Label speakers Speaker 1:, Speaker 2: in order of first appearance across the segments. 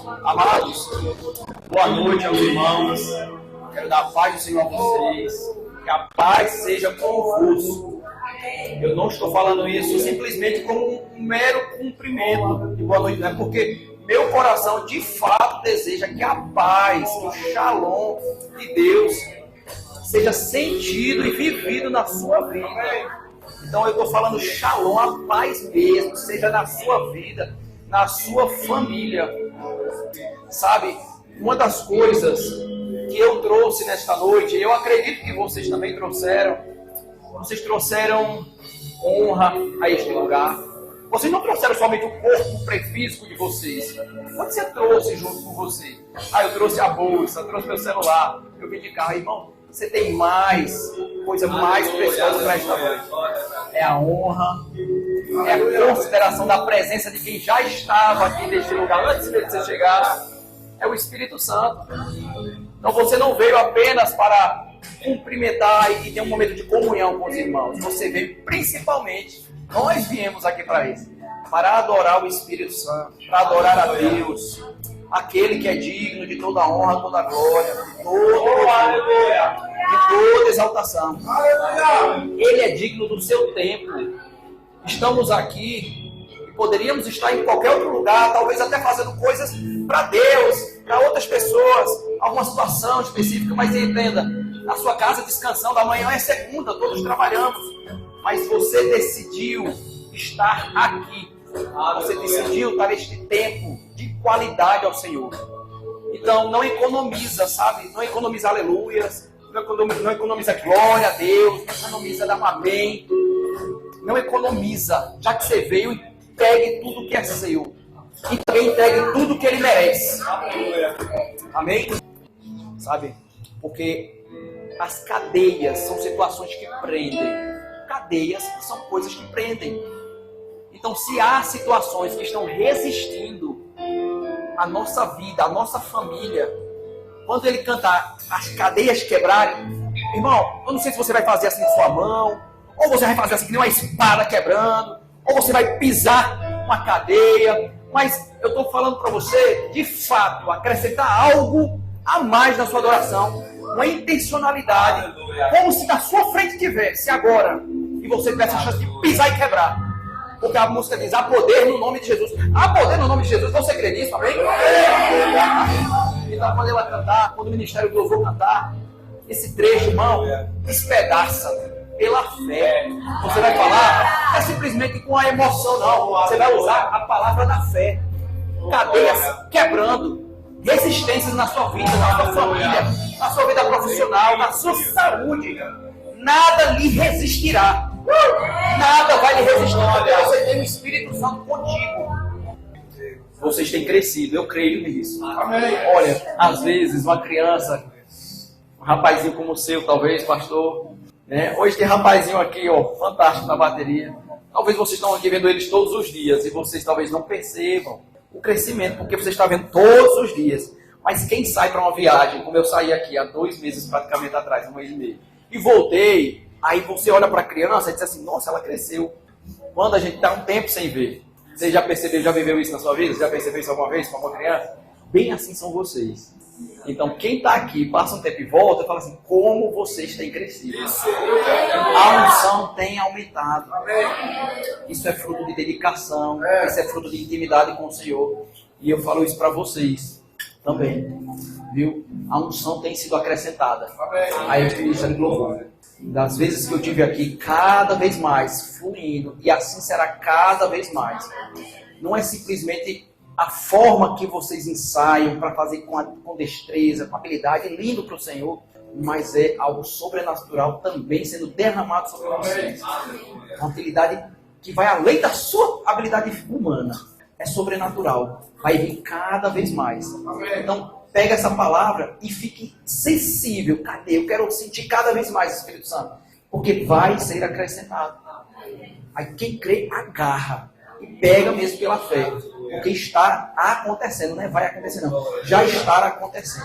Speaker 1: Amados, boa noite aos irmãos. Quero dar a paz do Senhor a vocês. Que a paz seja convosco. Eu não estou falando isso simplesmente como um mero cumprimento de boa noite, não é? Porque meu coração de fato deseja que a paz, que o shalom de Deus seja sentido e vivido na sua vida. Então eu estou falando shalom, a paz mesmo, seja na sua vida, na sua família. Sabe, uma das coisas que eu trouxe nesta noite, eu acredito que vocês também trouxeram, vocês trouxeram honra a este lugar. Vocês não trouxeram somente o corpo pré-físico de vocês. O que você trouxe junto com você? Eu trouxe a bolsa, trouxe meu celular, eu vim de carro. Irmão, você tem mais, coisa mais preciosa para esta noite. É a honra, é a consideração da presença de quem já estava aqui neste lugar antes de você chegar. É o Espírito Santo. Então você não veio apenas para cumprimentar e ter um momento de comunhão com os irmãos. Você veio principalmente, nós viemos aqui para isso, para adorar o Espírito Santo, para adorar a Deus, aquele que é digno de toda honra, toda glória, de toda exaltação. Ele é digno do seu tempo. Estamos aqui e poderíamos estar em qualquer outro lugar, talvez até fazendo coisas para Deus, para outras pessoas, alguma situação específica, mas entenda, a sua casa descansando, amanhã é segunda, todos trabalhamos, mas você decidiu estar aqui, você decidiu dar este tempo de qualidade ao Senhor. Então não economiza, sabe? Não economiza aleluias, não economiza glória a Deus, não economiza dar um amém, não economiza, já que você veio, pegue tudo que é seu. E também entregue tudo que ele merece. Amém? Sabe? Porque as cadeias são situações que prendem. Cadeias são coisas que prendem. Então, se há situações que estão resistindo à nossa vida, à nossa família, quando ele cantar as cadeias quebrarem, irmão, eu não sei se você vai fazer assim com sua mão, ou você vai fazer assim que nem uma espada quebrando, ou você vai pisar uma cadeia. Mas eu estou falando para você, de fato, acrescentar algo a mais na sua adoração. Uma intencionalidade. Como se na sua frente tivesse agora. E você tivesse a chance de pisar e quebrar. Porque a música diz, há poder no nome de Jesus. Há poder no nome de Jesus. Você crê nisso, amém? Então quando ela cantar, quando o Ministério do Louvor cantar, esse trecho, irmão, despedaça. Pela fé. Você vai falar, não é simplesmente com a emoção, não. Você vai usar a palavra da fé. Cadeias quebrando, resistências na sua vida, na sua família, na sua vida profissional, na sua saúde. Nada lhe resistirá. Nada vai lhe resistir. Você tem o Espírito Santo contigo. Vocês têm crescido, eu creio nisso. Olha, às vezes uma criança, um rapazinho como o seu, talvez, pastor. Hoje tem rapazinho aqui, ó, fantástico na bateria. Talvez vocês estão aqui vendo eles todos os dias e vocês talvez não percebam o crescimento, porque você está vendo todos os dias. Mas quem sai para uma viagem, como eu saí aqui há 2 meses praticamente atrás, 1 mês e meio, e voltei, aí você olha para a criança e diz assim, nossa, ela cresceu. Quando a gente está um tempo sem ver, você já percebeu, já viveu isso na sua vida? Você já percebeu isso alguma vez com uma criança? Bem assim são vocês. Então, quem está aqui, passa um tempo e volta, fala assim, como vocês têm crescido. A unção tem aumentado. Isso é fruto de dedicação, isso é fruto de intimidade com o Senhor. E eu falo isso para vocês também. Viu? A unção tem sido acrescentada. Aí eu ministro de louvor. Das vezes que eu tive aqui, cada vez mais fluindo, e assim será cada vez mais. Não é simplesmente a forma que vocês ensaiam para fazer com destreza, com habilidade, é lindo para o Senhor, mas é algo sobrenatural também sendo derramado sobre vocês. Uma habilidade que vai além da sua habilidade humana. É sobrenatural. Vai vir cada vez mais. Então, pega essa palavra e fique sensível. Cadê? Eu quero sentir cada vez mais o Espírito Santo. Porque vai ser acrescentado. Aí quem crê, agarra. E pega mesmo pela fé. Porque está acontecendo, não é vai acontecer não. Já está acontecendo.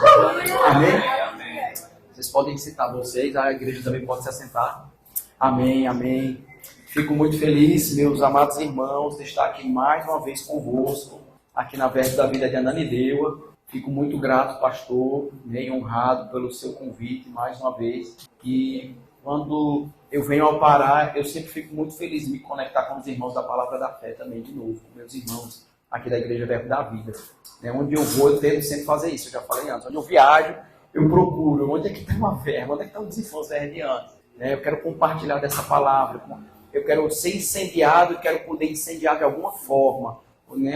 Speaker 1: Amém? Vocês podem citar vocês, a igreja também pode se assentar. Amém, amém. Fico muito feliz, meus amados irmãos, de estar aqui mais uma vez convosco. aqui na Verbo da Vida de Ananindeua. Fico muito grato, pastor, bem honrado pelo seu convite mais uma vez. E quando eu venho ao Pará, eu sempre fico muito feliz de me conectar com os irmãos da Palavra da Fé também, de novo, com meus irmãos aqui da Igreja Verbo da Vida. Onde eu vou, eu tento sempre fazer isso, eu já falei antes. Onde eu viajo, eu procuro onde é que está uma verba, onde é que estão os irmãos verdianos. Eu quero compartilhar dessa palavra, eu quero ser incendiado e quero poder incendiar de alguma forma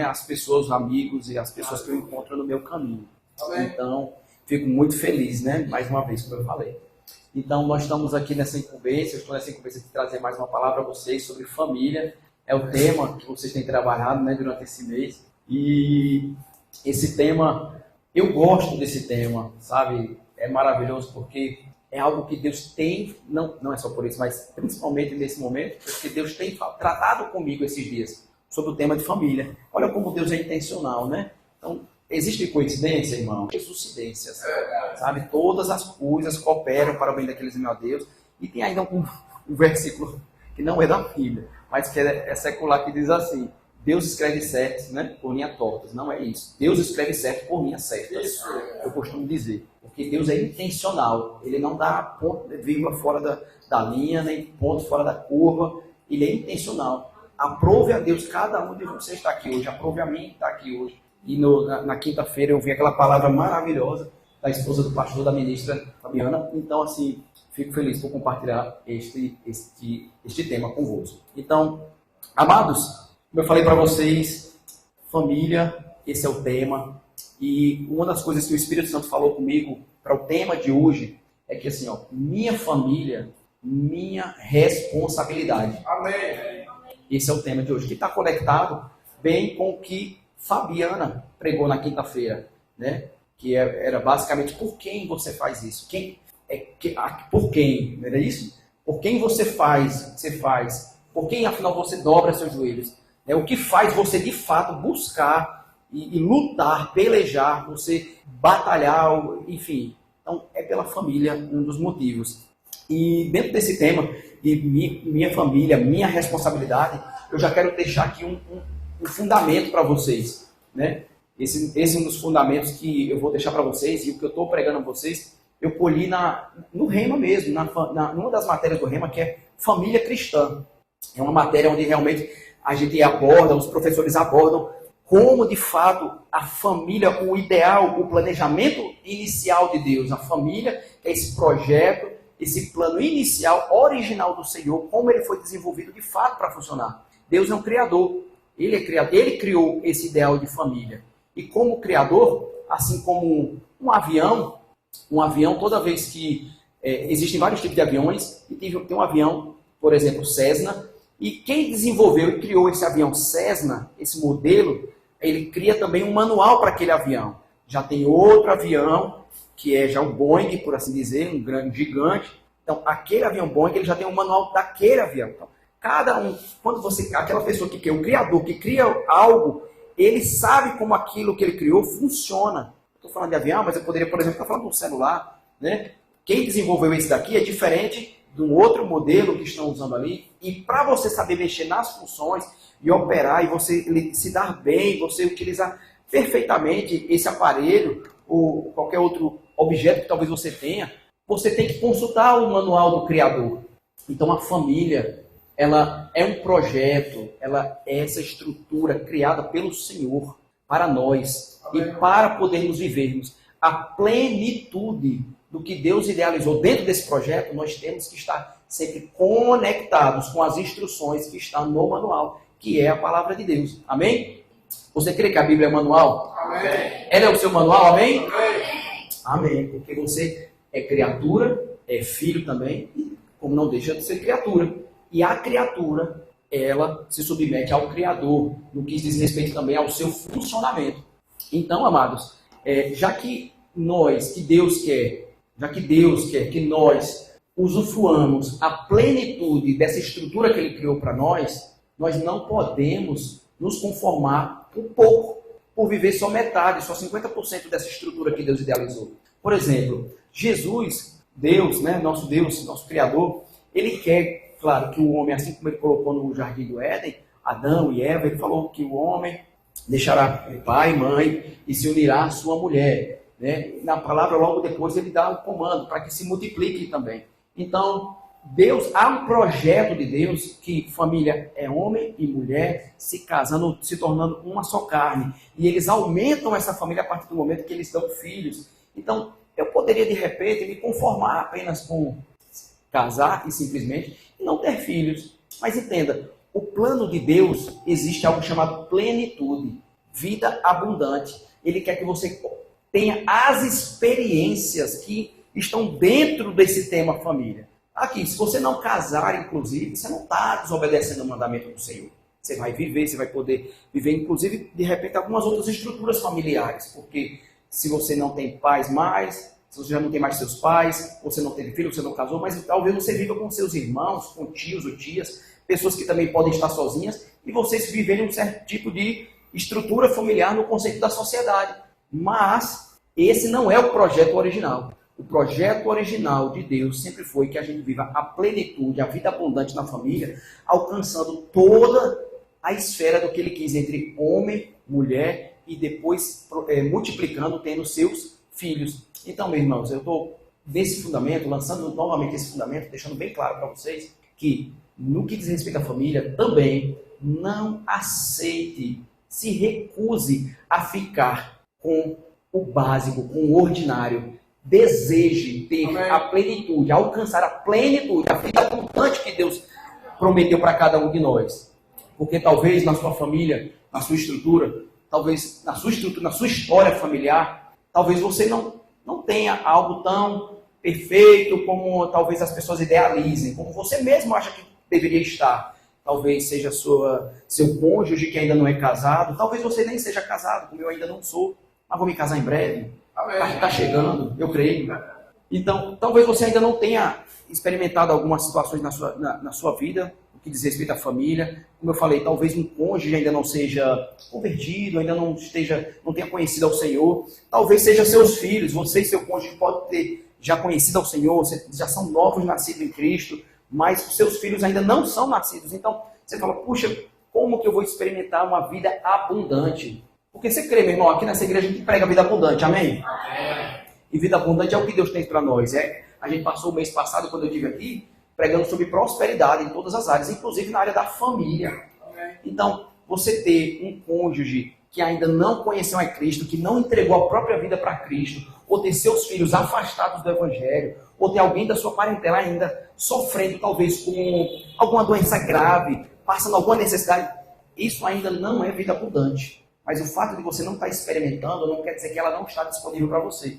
Speaker 1: as pessoas, os amigos e as pessoas que eu encontro no meu caminho. Então, fico muito feliz, mais uma vez, como eu falei. Então, nós estamos aqui nessa incumbência, eu estou nessa incumbência de trazer mais uma palavra a vocês sobre família. É o tema que vocês têm trabalhado durante esse mês. E esse tema, eu gosto desse tema, sabe? É maravilhoso porque é algo que Deus tem, não é só por isso, mas principalmente nesse momento, porque Deus tem tratado comigo esses dias sobre o tema de família. Olha como Deus é intencional, Então, existe coincidência, irmão? Coincidências, sabe? Todas as coisas cooperam para o bem daqueles, meu Deus. E tem ainda um versículo que não é da Bíblia, mas que é secular, que diz assim: Deus escreve certas, por linhas tortas. Não é isso. Deus escreve certo por linhas certas. Eu costumo dizer. Porque Deus é intencional. Ele não dá ponto, vírgula fora da linha, nem ponto fora da curva. Ele é intencional. Aprove a Deus cada um de vocês está aqui hoje. Aprove a mim estar aqui hoje. E na quinta-feira eu vi aquela palavra maravilhosa da esposa do pastor, da ministra Fabiana. Então, assim, fico feliz por compartilhar este tema convosco. Então, amados, como eu falei para vocês, família, esse é o tema. E uma das coisas que o Espírito Santo falou comigo para o tema de hoje é que, assim, minha família, minha responsabilidade.
Speaker 2: Amém.
Speaker 1: Esse é o tema de hoje, que está conectado bem com o que Fabiana pregou na quinta-feira, Que era basicamente por quem você faz isso. Por quem, não era isso? Por quem você faz. Por quem, afinal, você dobra seus joelhos. O que faz você, de fato, buscar e lutar, pelejar, você batalhar, enfim. Então, é pela família um dos motivos. E dentro desse tema, de minha família, minha responsabilidade, eu já quero deixar aqui um fundamento para vocês. Esse é um dos fundamentos que eu vou deixar para vocês, e o que eu estou pregando a vocês, eu colhi no Rema mesmo, numa das matérias do Rema, que é família cristã. É uma matéria onde realmente a gente aborda, os professores abordam como, de fato, a família, o ideal, o planejamento inicial de Deus. A família é esse projeto, esse plano inicial, original do Senhor, como ele foi desenvolvido de fato para funcionar. Deus é um criador. Ele é criador, ele criou esse ideal de família. E como criador, assim como um avião, toda vez que existem vários tipos de aviões, e tem um avião, por exemplo, Cessna, e quem desenvolveu e criou esse avião Cessna, esse modelo, ele cria também um manual para aquele avião. Já tem outro avião, que é já o Boeing, por assim dizer, um grande gigante. Então, aquele avião Boeing, ele já tem um manual daquele avião. Então, cada um, aquela pessoa que cria, o criador que cria algo, ele sabe como aquilo que ele criou funciona. Estou falando de avião, mas eu poderia, por exemplo, estar falando de um celular. Quem desenvolveu esse daqui é diferente de um outro modelo que estão usando ali. E para você saber mexer nas funções e operar, e você se dar bem, você utilizar perfeitamente esse aparelho ou qualquer outro objeto que talvez você tenha, você tem que consultar o manual do criador. Então a família, ela é um projeto, ela é essa estrutura criada pelo Senhor para nós. Amém. E para podermos vivermos a plenitude do que Deus idealizou dentro desse projeto, nós temos que estar sempre conectados com as instruções que estão no manual, que é a palavra de Deus. Amém? Você crê que a Bíblia é manual?
Speaker 2: Amém.
Speaker 1: Ela é o seu manual, amém?
Speaker 2: Amém.
Speaker 1: Amém, porque você é criatura, é filho também, e como não deixa de ser criatura. E a criatura, ela se submete ao Criador, no que diz respeito também ao seu funcionamento. Então, amados, já que Deus quer que nós usufruamos a plenitude dessa estrutura que Ele criou para nós não podemos nos conformar um pouco por viver só metade, só 50% dessa estrutura que Deus idealizou. Por exemplo, Jesus, Deus, nosso Criador, Ele quer, claro, que o homem, assim como Ele colocou no Jardim do Éden, Adão e Eva, Ele falou que o homem deixará pai e mãe e se unirá à sua mulher. Né? Na palavra, logo depois, ele dá um comando para que se multiplique também. Então, há um projeto de Deus que família é homem e mulher se casando, se tornando uma só carne. E eles aumentam essa família a partir do momento que eles dão filhos. Então, eu poderia, de repente, me conformar apenas com casar e simplesmente não ter filhos. Mas entenda, o plano de Deus existe algo chamado plenitude, vida abundante. Ele quer que você tenha as experiências que estão dentro desse tema família. Aqui, se você não casar, inclusive, você não está desobedecendo o mandamento do Senhor. Você vai viver, você vai poder viver, inclusive, de repente, algumas outras estruturas familiares. Porque se você não tem pais mais, se você já não tem mais seus pais, você não teve filho, você não casou, mas talvez você viva com seus irmãos, com tios ou tias, pessoas que também podem estar sozinhas, e vocês viverem um certo tipo de estrutura familiar no conceito da sociedade. Mas esse não é o projeto original. O projeto original de Deus sempre foi que a gente viva a plenitude, a vida abundante na família, alcançando toda a esfera do que ele quis entre homem, mulher e depois multiplicando, tendo seus filhos. Então, meus irmãos, eu estou nesse fundamento, lançando novamente esse fundamento, deixando bem claro para vocês que no que diz respeito à família, também não aceite, se recuse a ficar com o básico, com o ordinário. Deseje ter a plenitude, alcançar a plenitude, a vida abundante que Deus prometeu para cada um de nós. Porque talvez na sua família, na sua estrutura, talvez na sua história familiar, talvez você não tenha algo tão perfeito como talvez as pessoas idealizem, como você mesmo acha que deveria estar. Talvez seja seu cônjuge que ainda não é casado, talvez você nem seja casado, como eu ainda não sou, mas vou me casar em breve. Está chegando, eu creio. Então, talvez você ainda não tenha experimentado algumas situações na sua vida, no que diz respeito à família. Como eu falei, talvez um cônjuge ainda não seja convertido, ainda não tenha conhecido ao Senhor. Talvez seja seus filhos, você e seu cônjuge podem ter já conhecido ao Senhor, já são novos nascidos em Cristo, mas os seus filhos ainda não são nascidos. Então, você fala, puxa, como que eu vou experimentar uma vida abundante? Porque você crê, meu irmão, aqui nessa igreja a gente prega vida abundante, amém? E vida abundante é o que Deus tem para nós. A gente passou o mês passado, quando eu estive aqui, pregando sobre prosperidade em todas as áreas, inclusive na área da família. Então, você ter um cônjuge que ainda não conheceu a Cristo, que não entregou a própria vida para Cristo, ou ter seus filhos afastados do Evangelho, ou ter alguém da sua parentela ainda sofrendo talvez com alguma doença grave, passando alguma necessidade, isso ainda não é vida abundante. Mas o fato de você não estar experimentando não quer dizer que ela não está disponível para você.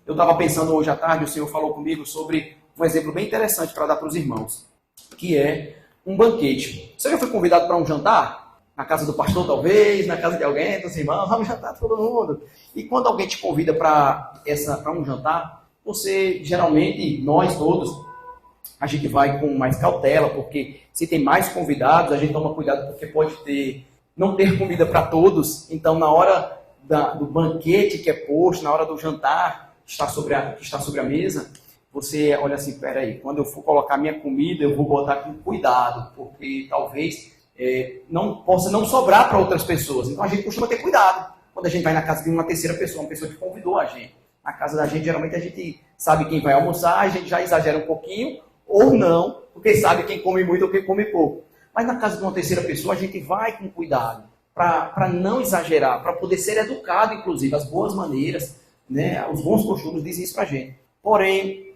Speaker 1: Eu estava pensando hoje à tarde, o Senhor falou comigo sobre um exemplo bem interessante para dar para os irmãos, que é um banquete. Você já foi convidado para um jantar? Na casa do pastor, talvez, na casa de alguém, dos irmãos, vamos jantar todo mundo. E quando alguém te convida para um jantar, você, geralmente, nós todos, a gente vai com mais cautela, porque se tem mais convidados, a gente toma cuidado, porque pode não ter comida para todos. Então, na hora do banquete que é posto, na hora do jantar que está sobre a mesa, você olha assim, peraí, quando eu for colocar minha comida, eu vou botar com cuidado, porque talvez não possa não sobrar para outras pessoas. Então, a gente costuma ter cuidado quando a gente vai na casa de uma terceira pessoa, uma pessoa que convidou a gente. Na casa da gente, geralmente, a gente sabe quem vai almoçar, a gente já exagera um pouquinho, ou não, porque sabe quem come muito ou quem come pouco. Mas na casa de uma terceira pessoa, a gente vai com cuidado, para não exagerar, para poder ser educado, inclusive, as boas maneiras, né, os bons costumes dizem isso para a gente. Porém,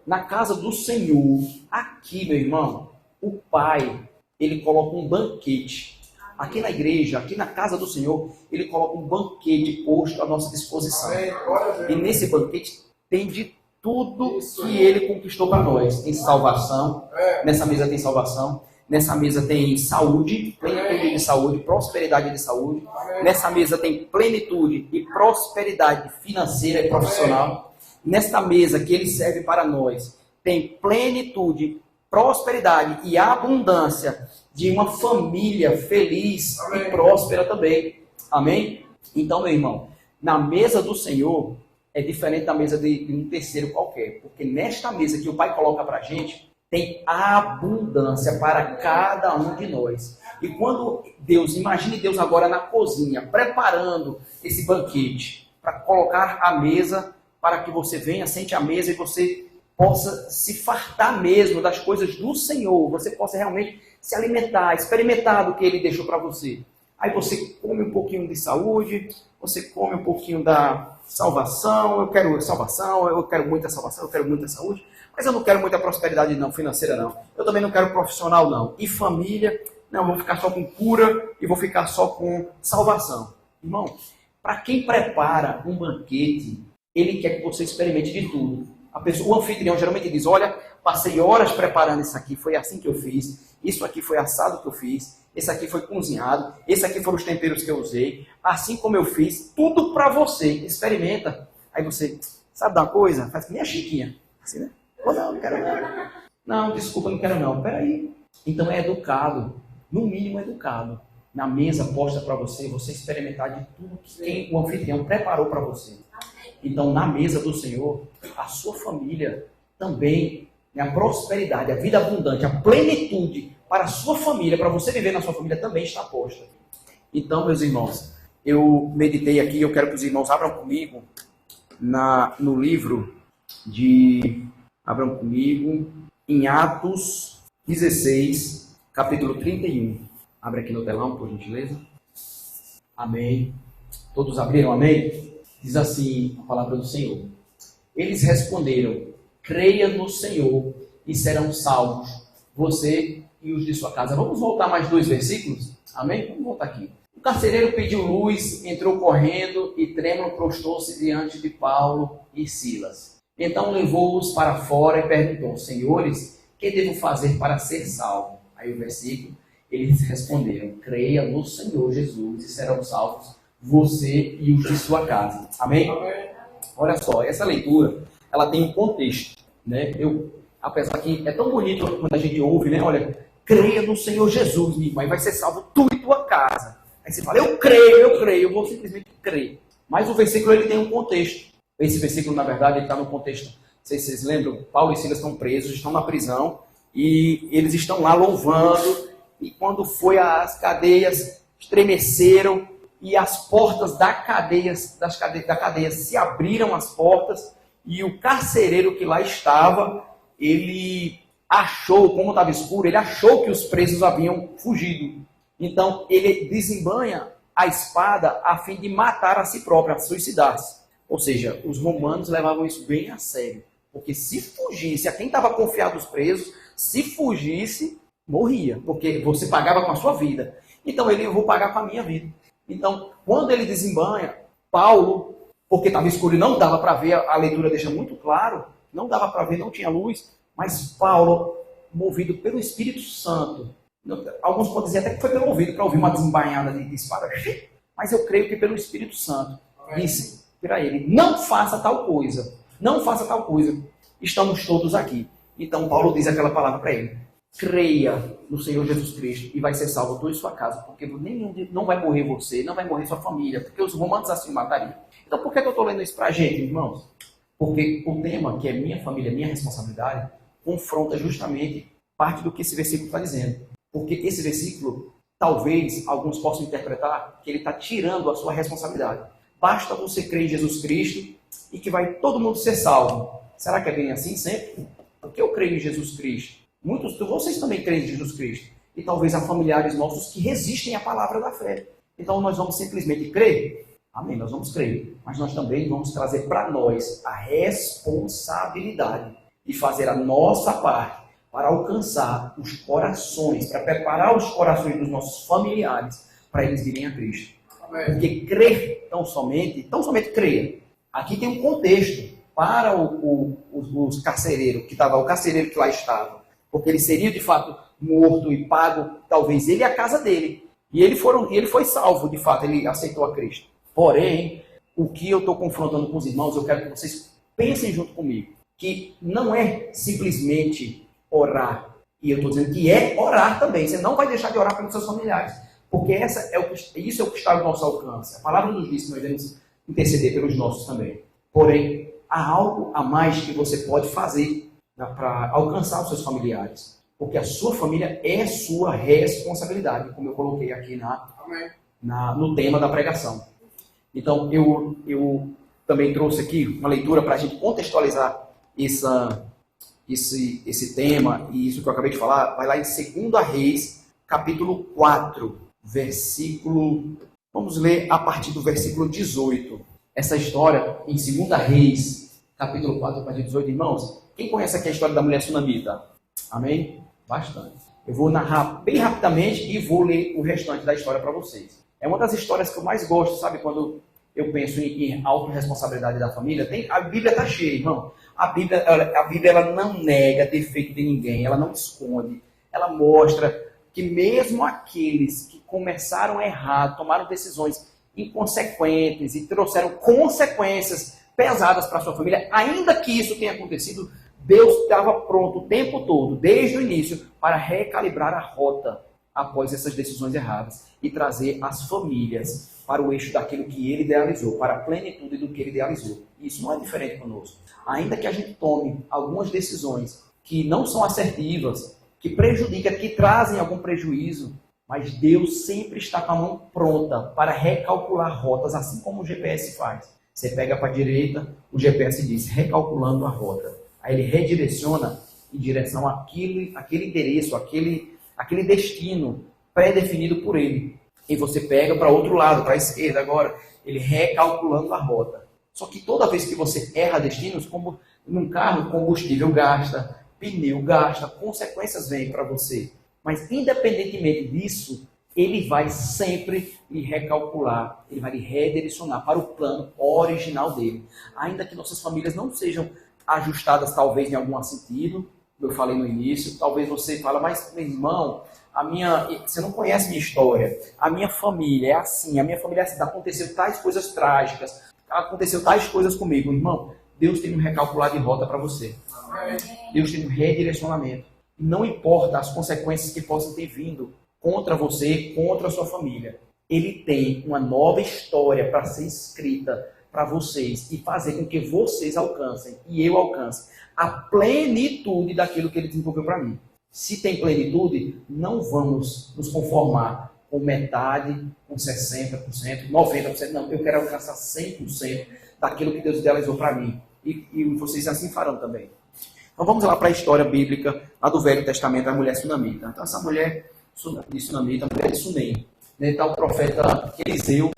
Speaker 1: na casa do Senhor, aqui, meu irmão, o Pai, ele coloca um banquete. Aqui na igreja, aqui na casa do Senhor, ele coloca um banquete posto à nossa disposição. E nesse banquete tem de tudo que ele conquistou para nós. Tem salvação, nessa mesa tem salvação, nessa mesa tem saúde, plenitude de saúde, prosperidade de saúde, nessa mesa tem plenitude e prosperidade financeira e profissional, nesta mesa que ele serve para nós, tem plenitude, prosperidade e abundância de uma família feliz e próspera também. Amém? Então, meu irmão, na mesa do Senhor, é diferente da mesa de um terceiro qualquer. Porque nesta mesa que o Pai coloca para a gente, tem abundância para cada um de nós. E quando Deus, imagine Deus agora na cozinha, preparando esse banquete, para colocar a mesa, para que você venha, sente a mesa e você possa se fartar mesmo das coisas do Senhor, você possa realmente se alimentar, experimentar do que Ele deixou para você. Aí você come um pouquinho de saúde, você come um pouquinho da salvação, eu quero muita salvação, eu quero muita saúde, mas eu não quero muita prosperidade não, financeira não. Eu também não quero profissional não. E família, não, vou ficar só com cura e vou ficar só com salvação. Irmão, para quem prepara um banquete, ele quer que você experimente de tudo. O anfitrião geralmente diz, olha, passei horas preparando isso aqui, foi assim que eu fiz, isso aqui foi assado que eu fiz, esse aqui foi cozinhado, esse aqui foram os temperos que eu usei, assim como eu fiz, tudo para você, experimenta. Aí você, sabe de uma coisa? Faz que nem a Chiquinha, assim, né? Ou não quero não. Não, desculpa, não quero não. Peraí. Então é educado, no mínimo educado. Na mesa posta para você, você experimentar de tudo que o anfitrião preparou para você. Então, na mesa do Senhor, a sua família também, a prosperidade, a vida abundante, a plenitude para a sua família, para você viver na sua família, também está posta. Então, meus irmãos, eu meditei aqui, eu quero que os irmãos abram comigo no livro de... Abram comigo em Atos 16, capítulo 31. Abre aqui no telão, por gentileza. Amém. Todos abriram, amém? Diz assim a palavra do Senhor. Eles responderam, creia no Senhor e serão salvos, você e os de sua casa. Vamos voltar mais 2 versículos? Amém? Vamos voltar aqui. O carcereiro pediu luz, entrou correndo e trêmulo prostou-se diante de Paulo e Silas. Então levou-os para fora e perguntou, senhores, que devo fazer para ser salvo? Aí o versículo, eles responderam, creia no Senhor Jesus e serão salvos, você e os de sua casa. Amém? Amém? Olha só, essa leitura, ela tem um contexto, né? Apesar que é tão bonito quando a gente ouve, né? Olha, creia no Senhor Jesus, minha irmã, e vai ser salvo tu e tua casa. Aí você fala, eu creio, eu vou simplesmente crer. Mas o versículo, ele tem um contexto. Esse versículo, na verdade, ele está no contexto, não sei se vocês lembram, Paulo e Silas estão presos, estão na prisão, e eles estão lá louvando, e quando as cadeias estremeceram, e as portas da cadeia se abriram as portas, e o carcereiro que lá estava, ele achou, como estava escuro, ele achou que os presos haviam fugido. Então, ele desembanha a espada a fim de matar a si próprio, a suicidar-se. Ou seja, os romanos levavam isso bem a sério. Porque se fugisse, a quem estava confiado os presos, se fugisse, morria. Porque você pagava com a sua vida. Então eu vou pagar com a minha vida. Então, quando ele desembanha, Paulo, porque estava escuro e não dava para ver, a leitura deixa muito claro, não dava para ver, não tinha luz, mas Paulo, movido pelo Espírito Santo, alguns podem dizer até que foi pelo ouvido, para ouvir uma desembainhada de espada, mas eu creio que pelo Espírito Santo, disse para ele, não faça tal coisa, estamos todos aqui. Então Paulo diz aquela palavra para ele, creia no Senhor Jesus Cristo e vai ser salvo tu e sua casa, porque não vai morrer você, não vai morrer sua família, porque os romanos assim matariam. Então por que eu estou lendo isso para a gente, irmãos? Porque o tema, que é minha família, minha responsabilidade, confronta justamente parte do que esse versículo está dizendo. Porque esse versículo, talvez alguns possam interpretar que ele está tirando a sua responsabilidade. Basta você crer em Jesus Cristo e que vai todo mundo ser salvo. Será que é bem assim sempre? Porque eu creio em Jesus Cristo. Muitos de vocês também creem em Jesus Cristo. E talvez há familiares nossos que resistem à palavra da fé. Então nós vamos simplesmente crer? Amém, nós vamos crer. Mas nós também vamos trazer para nós a responsabilidade de fazer a nossa parte para alcançar os corações, para preparar os corações dos nossos familiares para eles virem a Cristo. Porque crer tão somente creia. Aqui tem um contexto para o carcereiro o carcereiro que lá estava. Porque ele seria de fato morto e pago, talvez ele e a casa dele. E ele foi salvo, de fato, ele aceitou a Cristo. Porém, o que eu estou confrontando com os irmãos, eu quero que vocês pensem junto comigo, que não é simplesmente orar. E eu estou dizendo que é orar também. Você não vai deixar de orar pelos seus familiares. Porque isso é o que está ao nosso alcance. A palavra nos diz que nós devemos interceder pelos nossos também. Porém, há algo a mais que você pode fazer para alcançar os seus familiares. Porque a sua família é sua responsabilidade, como eu coloquei aqui no tema da pregação. Então, eu também trouxe aqui uma leitura para a gente contextualizar esse tema e isso que eu acabei de falar. Vai lá em 2 Reis, capítulo 4, versículo... Vamos ler a partir do versículo 18. Essa história em 2 Reis, capítulo 4, a partir do 18. Irmãos, quem conhece aqui a história da mulher sunamita? Amém? Bastante. Eu vou narrar bem rapidamente e vou ler o restante da história para vocês. É uma das histórias que eu mais gosto, sabe? Quando eu penso em autorresponsabilidade da família. A Bíblia está cheia, irmão. A Bíblia ela não nega defeito de ninguém, ela não esconde. Ela mostra que mesmo aqueles que começaram errado, tomaram decisões inconsequentes e trouxeram consequências pesadas para a sua família, ainda que isso tenha acontecido, Deus estava pronto o tempo todo, desde o início, para recalibrar a rota após essas decisões erradas e trazer as famílias para o eixo daquilo que Ele idealizou, para a plenitude do que Ele idealizou. Isso não é diferente conosco. Ainda que a gente tome algumas decisões que não são assertivas, que prejudicam, que trazem algum prejuízo, mas Deus sempre está com a mão pronta para recalcular rotas, assim como o GPS faz. Você pega para a direita, o GPS diz, recalculando a rota. Aí ele redireciona em direção àquele endereço, aquele destino pré-definido por ele. E você pega para outro lado, para a esquerda agora, ele recalculando a rota. Só que toda vez que você erra destinos, como num carro, combustível gasta, pneu gasta, consequências vêm para você. Mas independentemente disso, ele vai sempre lhe recalcular, ele vai lhe redirecionar para o plano original dele. Ainda que nossas famílias não sejam ajustadas talvez em algum sentido, como eu falei no início, talvez você fale, mas meu irmão, você não conhece minha história, a minha família é assim, aconteceu tais coisas trágicas, aconteceu tais coisas comigo. Irmão, Deus tem um recalcular de rota para você. Deus tem um redirecionamento. Não importa as consequências que possam ter vindo contra você, contra a sua família. Ele tem uma nova história para ser escrita para vocês e fazer com que vocês alcancem e eu alcance a plenitude daquilo que Ele desenvolveu para mim. Se tem plenitude, não vamos nos conformar com metade, com 60%, 90%. Não, eu quero alcançar 100% daquilo que Deus idealizou para mim. E vocês assim farão também. Então vamos lá para a história bíblica lá do Velho Testamento, a mulher sunamita. Então essa mulher de sunamita, a mulher de Sunem. Está o profeta Eliseu,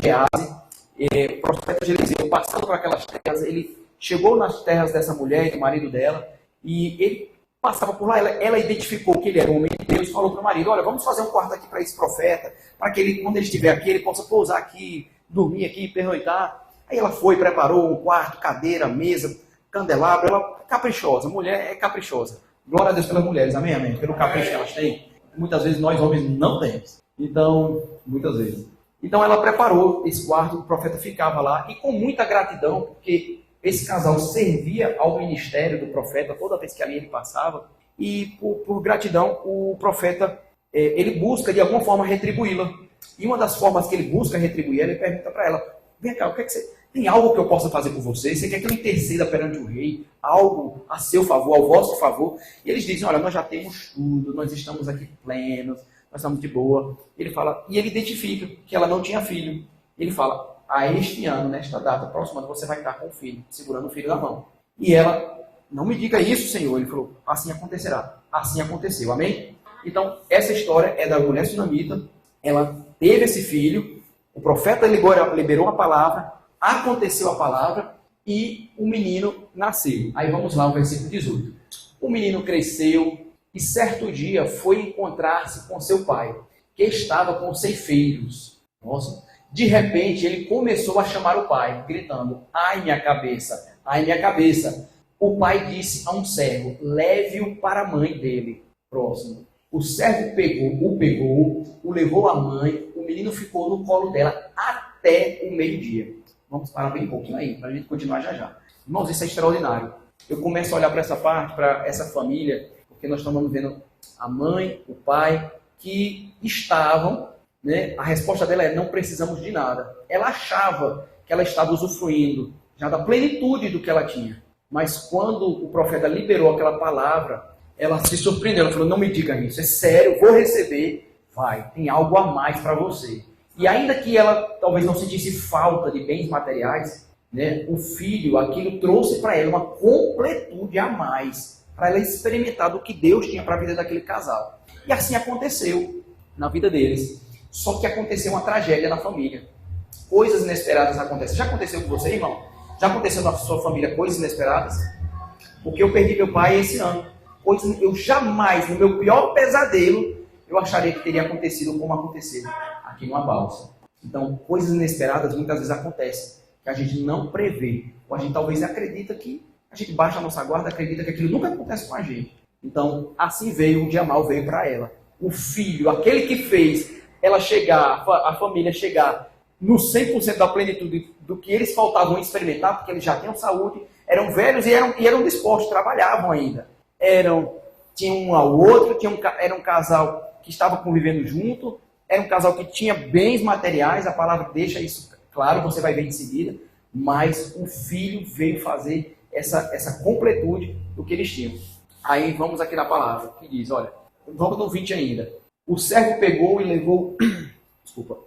Speaker 1: Gease, o profeta Eliseu, passando por aquelas terras, ele chegou nas terras dessa mulher e do marido dela, e ele passava por lá, ela identificou que ele era um homem de Deus, falou para o marido, olha, vamos fazer um quarto aqui para esse profeta, para que ele, quando ele estiver aqui, ele possa pousar aqui, dormir aqui, pernoitar. Aí ela foi, preparou um quarto, cadeira, mesa, candelabro, ela caprichosa, mulher é caprichosa. Glória a Deus pelas mulheres, amém, amém, pelo capricho que elas têm. Muitas vezes nós homens não temos. Então, muitas vezes. Então ela preparou esse quarto, o profeta ficava lá, e com muita gratidão, porque esse casal servia ao ministério do profeta toda vez que ali ele passava, e por gratidão o profeta, ele busca de alguma forma retribuí-la. E uma das formas que ele busca retribuir, ele pergunta para ela, vem cá, o que é que você... Tem algo que eu possa fazer por você? Você quer que eu interceda perante o rei? Algo a seu favor, ao vosso favor? E eles dizem, olha, nós já temos tudo, nós estamos aqui plenos, nós estamos de boa. Ele fala, e ele identifica que ela não tinha filho. Ele fala, a este ano, nesta data próxima, você vai estar com o filho, segurando o filho na mão. E ela, não me diga isso, Senhor. Ele falou, assim acontecerá. Assim aconteceu, amém? Então, essa história é da mulher sunamita. Ela teve esse filho, o profeta liberou a palavra, aconteceu a palavra e o menino nasceu. Aí vamos lá, o versículo 18. O menino cresceu e certo dia foi encontrar-se com seu pai, que estava com os ceifeiros. Nossa. De repente, ele começou a chamar o pai, gritando, ai minha cabeça, ai minha cabeça. O pai disse a um servo, leve-o para a mãe dele. Próximo. O servo o pegou, o levou à mãe, o menino ficou no colo dela até o meio-dia. Vamos parar bem um pouquinho aí, para a gente continuar já já. Irmãos, isso é extraordinário. Eu começo a olhar para essa parte, para essa família, porque nós estamos vendo a mãe, o pai, que estavam, né? A resposta dela é, não precisamos de nada. Ela achava que ela estava usufruindo já da plenitude do que ela tinha. Mas quando o profeta liberou aquela palavra, ela se surpreendeu, ela falou, não me diga isso, é sério, vou receber, vai, tem algo a mais para você. E ainda que ela talvez não sentisse falta de bens materiais, né, o filho, aquilo trouxe para ela uma completude a mais, para ela experimentar do que Deus tinha para a vida daquele casal. E assim aconteceu na vida deles. Só que aconteceu uma tragédia na família. Coisas inesperadas acontecem. Já aconteceu com você, irmão? Já aconteceu na sua família coisas inesperadas? Porque eu perdi meu pai esse ano. Eu jamais, no meu pior pesadelo, eu acharia que teria acontecido como aconteceu aqui numa balsa. Então, coisas inesperadas muitas vezes acontecem, que a gente não prevê. Ou a gente talvez acredita que, a gente baixa a nossa guarda, acredita que aquilo nunca acontece com a gente. Então, assim veio, um dia mal veio para ela. O filho, aquele que fez ela chegar, a família chegar no 100% da plenitude do que eles faltavam experimentar, porque eles já tinham saúde, eram velhos e eram dispostos, trabalhavam ainda. Tinham um ao outro, era um casal que estava convivendo junto, era um casal que tinha bens materiais, a palavra deixa isso claro, você vai ver em seguida, mas o filho veio fazer essa completude do que eles tinham. Aí vamos aqui na palavra, que diz, olha, vamos no 20 ainda. O servo pegou e levou... Desculpa.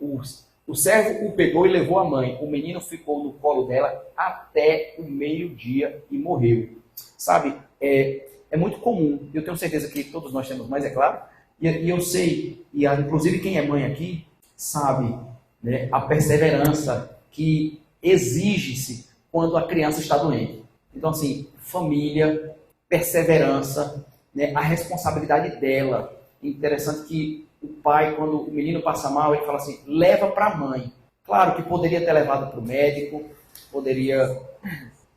Speaker 1: O servo o pegou e levou a mãe. O menino ficou no colo dela até o meio-dia e morreu. Sabe, é muito comum, eu tenho certeza que todos nós temos, mas é claro, e eu sei, e inclusive quem é mãe aqui, sabe, né, a perseverança que exige-se quando a criança está doente. Então, assim, família, perseverança, né, a responsabilidade dela. Interessante que o pai, quando o menino passa mal, ele fala assim, leva para a mãe. Claro que poderia ter levado para o médico, poderia,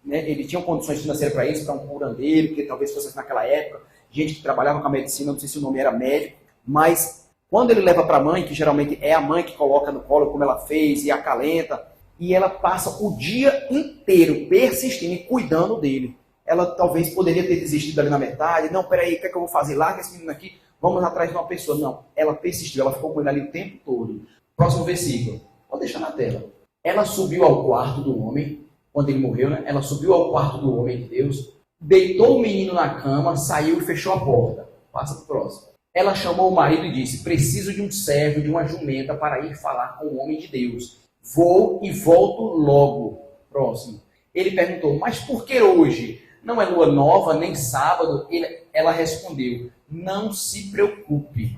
Speaker 1: né, ele tinha condições financeiras para isso, para um curandeiro, que talvez fosse naquela época, gente que trabalhava com a medicina, não sei se o nome era médico, mas quando ele leva para a mãe, que geralmente é a mãe que coloca no colo, como ela fez, e acalenta, e ela passa o dia inteiro persistindo e cuidando dele. Ela talvez poderia ter desistido ali na metade, não, peraí, o que é que eu vou fazer? Larga esse menino aqui, vamos atrás de uma pessoa. Não, ela persistiu, ela ficou com ele ali o tempo todo. Próximo versículo, vou deixar na tela. Ela subiu ao quarto do homem, quando ele morreu, né? Ela subiu ao quarto do homem de Deus, deitou o menino na cama, saiu e fechou a porta. Passa para o próximo. Ela chamou o marido e disse, preciso de um servo, de uma jumenta para ir falar com o homem de Deus. Vou e volto logo. Próximo. Ele perguntou, mas por que hoje? Não é lua nova, nem sábado? Ela respondeu, não se preocupe.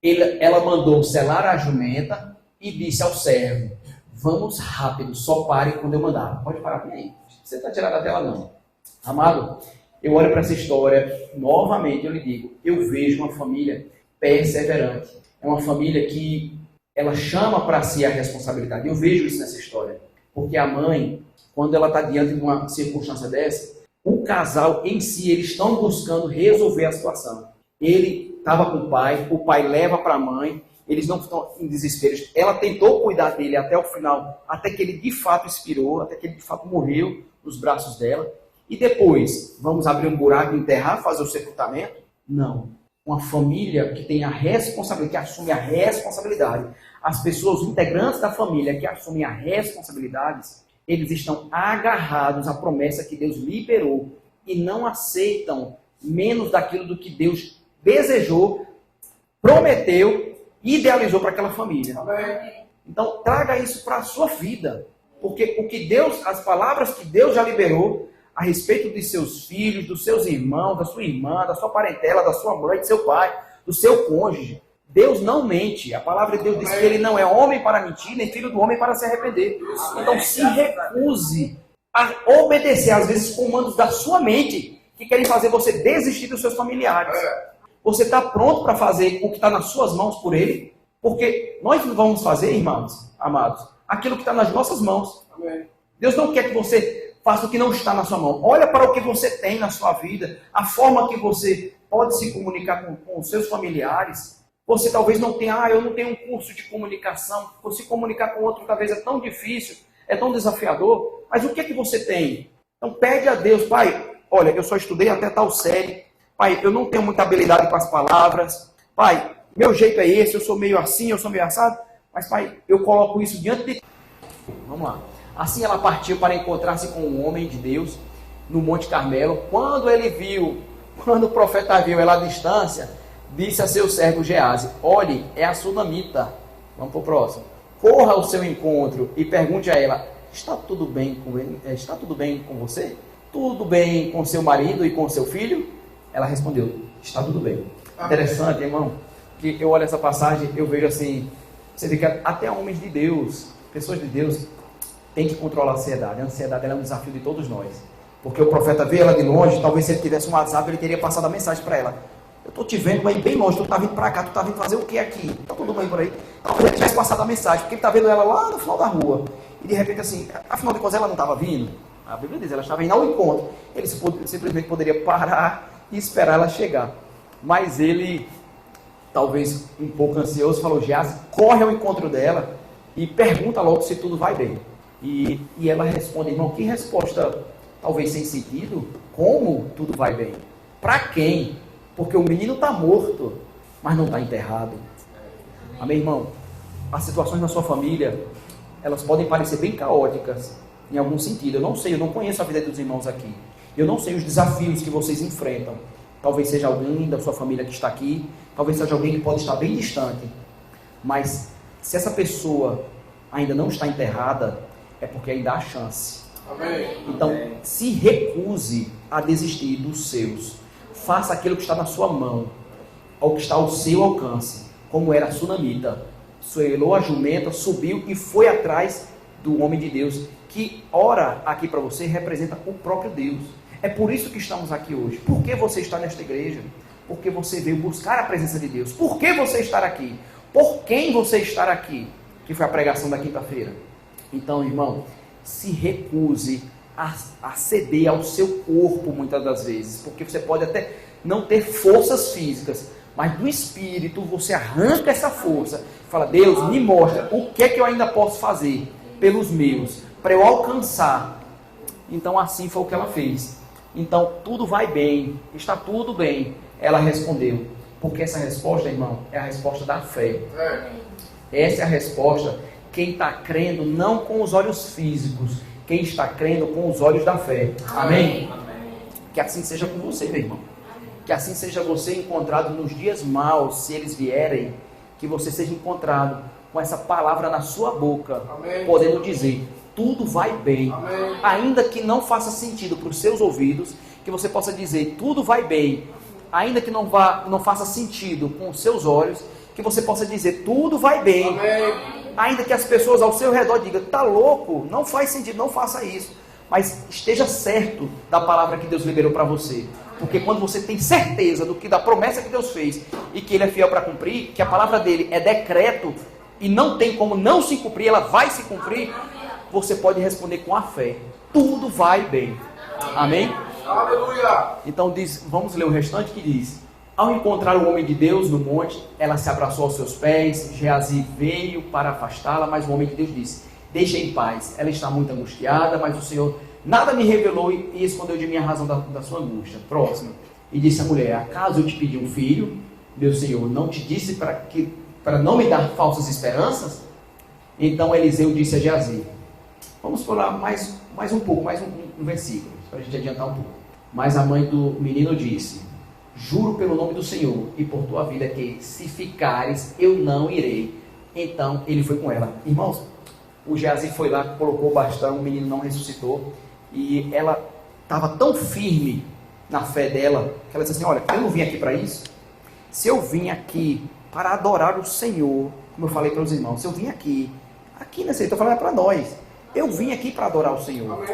Speaker 1: Ela mandou selar a jumenta e disse ao servo, vamos rápido, só pare quando eu mandar. Pode parar bem aí. Você está tirado da tela não. Amado, eu olho para essa história, novamente eu lhe digo, eu vejo uma família perseverante. É uma família que ela chama para si a responsabilidade. Eu vejo isso nessa história. Porque a mãe, quando ela está diante de uma circunstância dessa, o casal em si, eles estão buscando resolver a situação. Ele estava com o pai leva para a mãe, eles não estão em desespero. Ela tentou cuidar dele até o final, até que ele de fato expirou, até que ele de fato morreu nos braços dela. E depois, vamos abrir um buraco e enterrar, fazer o sepultamento? Não. Uma família que tem a responsabilidade, que assume a responsabilidade. As pessoas, os integrantes da família que assumem a responsabilidade, eles estão agarrados à promessa que Deus liberou e não aceitam menos daquilo do que Deus desejou, prometeu, idealizou para aquela família. Então, traga isso para a sua vida. Porque o que Deus, as palavras que Deus já liberou a respeito de seus filhos, dos seus irmãos, da sua irmã, da sua parentela, da sua mãe, do seu pai, do seu cônjuge, Deus não mente. A palavra de Deus diz que ele não é homem para mentir, nem filho do homem para se arrepender. Então se recuse a obedecer, às vezes, comandos da sua mente que querem fazer você desistir dos seus familiares. Você está pronto para fazer o que está nas suas mãos por ele? Porque nós não vamos fazer, irmãos, amados, aquilo que está nas nossas mãos. Deus não quer que você faça o que não está na sua mão. Olha para o que você tem na sua vida, a forma que você pode se comunicar com os seus familiares. Você talvez não tenha, eu não tenho um curso de comunicação. Se comunicar com outro talvez é tão difícil, é tão desafiador. Mas o que é que você tem? Então pede a Deus, Pai, olha, eu só estudei até tal série. Pai, eu não tenho muita habilidade com as palavras. Pai, meu jeito é esse, eu sou meio assim, eu sou meio assado. Mas, Pai, eu coloco isso diante de... Vamos lá. Assim ela partiu para encontrar-se com um homem de Deus no Monte Carmelo. Quando ele viu Quando o profeta viu ela à distância, disse a seu servo Geazi: olhe, é a sunamita. Vamos para o próximo. Corra ao seu encontro e pergunte a ela: está tudo bem com ele? Está tudo bem com você? Tudo bem com seu marido e com seu filho? Ela respondeu: está tudo bem. Interessante, irmão, que eu olho essa passagem, eu vejo assim, você vê que até homens de Deus, pessoas de Deus, têm que controlar a ansiedade. A ansiedade é um desafio de todos nós. Porque o profeta vê ela de longe, talvez se ele tivesse um WhatsApp, ele teria passado a mensagem para ela: eu estou te vendo aí bem longe, tu está vindo para cá, tu está vindo fazer o que aqui? Está tudo bem por aí? Talvez ele tivesse passado a mensagem, porque ele está vendo ela lá no final da rua. E de repente assim, afinal de contas ela não estava vindo? A Bíblia diz, ela estava indo ao encontro. Ele simplesmente poderia parar e esperar ela chegar. Mas ele, talvez um pouco ansioso, falou: Geazi, corre ao encontro dela e pergunta logo se tudo vai bem. E ela responde: irmão, que resposta talvez sem sentido? Como tudo vai bem? Para quem? Porque o menino está morto, mas não está enterrado. Amém, irmão? As situações na sua família, elas podem parecer bem caóticas, em algum sentido. Eu não sei, eu não conheço a vida dos irmãos aqui. Eu não sei os desafios que vocês enfrentam. Talvez seja alguém da sua família que está aqui, talvez seja alguém que pode estar bem distante. Mas se essa pessoa ainda não está enterrada, é porque ainda há chance. Amém. Então, se recuse a desistir dos seus. Faça aquilo que está na sua mão, ao que está ao seu alcance, como era a sunamita. Soelou a jumenta, subiu e foi atrás do homem de Deus, que ora aqui para você representa o próprio Deus. É por isso que estamos aqui hoje. Por que você está nesta igreja? Porque você veio buscar a presença de Deus. Por que você está aqui? Por quem você está aqui? Que foi a pregação da quinta-feira. Então, irmão, se recuse a ceder ao seu corpo muitas das vezes, porque você pode até não ter forças físicas, mas do espírito você arranca essa força, fala: Deus, me mostra o que é que eu ainda posso fazer pelos meus, para eu alcançar. Então assim foi o que ela fez. Então tudo vai bem, está tudo bem, ela respondeu, porque essa resposta, irmão, é a resposta da fé. Essa é a resposta, quem está crendo não com os olhos físicos, quem está crendo com os olhos da fé. Amém? Que assim seja com você, meu irmão. Que assim seja você encontrado nos dias maus, se eles vierem, que você seja encontrado com essa palavra na sua boca, amém, podendo dizer: tudo vai bem. Amém. Ainda que não faça sentido para os seus ouvidos, que você possa dizer: tudo vai bem. Ainda que não faça sentido com os seus olhos, que você possa dizer: tudo vai bem. Amém. Ainda que as pessoas ao seu redor digam: tá louco, não faz sentido, não faça isso. Mas esteja certo da palavra que Deus liberou para você. Porque quando você tem certeza da promessa que Deus fez e que Ele é fiel para cumprir, que a palavra dele é decreto e não tem como não se cumprir, ela vai se cumprir, você pode responder com a fé: tudo vai bem. Amém? Aleluia! Então vamos ler o restante, que diz: ao encontrar o homem de Deus no monte, ela se abraçou aos seus pés. Geazi veio para afastá-la, mas o homem de Deus disse: deixa em paz, ela está muito angustiada, mas o Senhor nada me revelou e escondeu de mim a razão da sua angústia. Próximo. E disse a mulher: acaso eu te pedi um filho? Meu Senhor não te disse para não me dar falsas esperanças? Então Eliseu disse a Geazi. Vamos falar mais um pouco, mais um versículo, para a gente adiantar um pouco. Mas a mãe do menino disse: juro pelo nome do Senhor e por tua vida que, se ficares, eu não irei. Então ele foi com ela. Irmãos, o Geazi foi lá, colocou o bastão, o menino não ressuscitou. E ela estava tão firme na fé dela, que ela disse assim: olha, eu não vim aqui para isso. Se eu vim aqui para adorar o Senhor, como eu falei para os irmãos, se eu vim aqui nessa, estou falando para nós, eu vim aqui para adorar o Senhor.